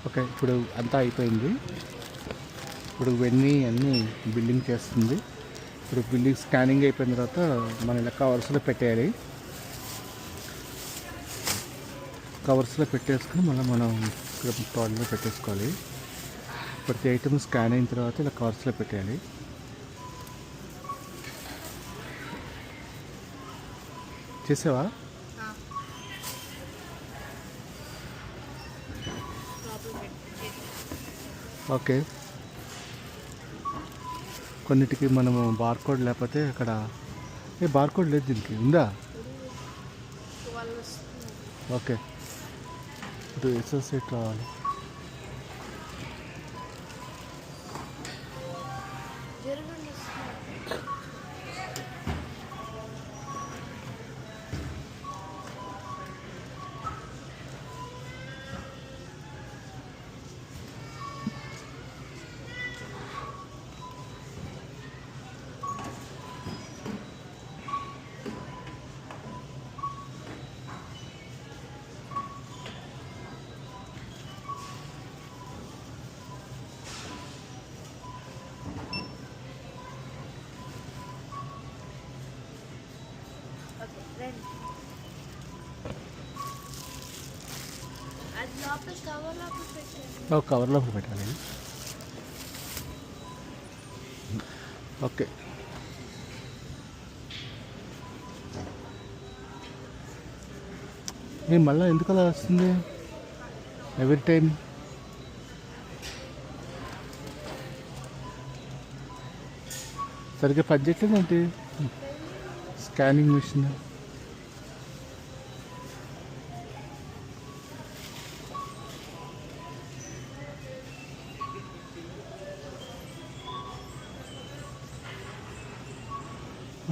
Okay, ఇప్పుడు అంతా అయిపోయింది. ఇప్పుడు అన్నీ బిల్లింగ్ చేస్తుంది. ఇప్పుడు బిల్లింగ్ స్కానింగ్ అయిపోయిన తర్వాత మనం ఇలా కవర్స్లో పెట్టేయాలి. కవర్స్లో పెట్టేసుకుని మళ్ళీ మనం ఇక్కడ ట్రాలీలో పెట్టేసుకోవాలి. ప్రతి ఐటమ్ స్కాన్ అయిన తర్వాత ఇలా కవర్స్లో పెట్టేయాలి. చేసావా? ఓకే, కొన్నిటికి మనము బార్కోడ్ లేకపోతే అక్కడ బార్కోడ్ లేదు, దీనికి ఉందా? ఓకే, ఇప్పుడు అసోసియేట్ రావాలి. కవర్ లోపల పెట్టాలి. ఓకే, నేను మళ్ళీ ఎందుకు అలా వస్తుంది ఎవ్రీ టైం? సరిగ్గా పనిచేయట్లేదు ఏంటి స్కానింగ్ మిషన్?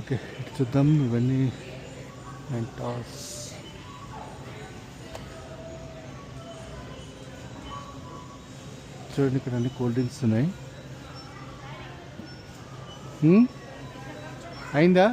ఓకే, ఇటు చూద్దాం. ఇవన్నీ మెంటాస్. చూడండి, ఇక్కడ అన్ని కూల్ డ్రింక్స్ ఉన్నాయి. అయిందా?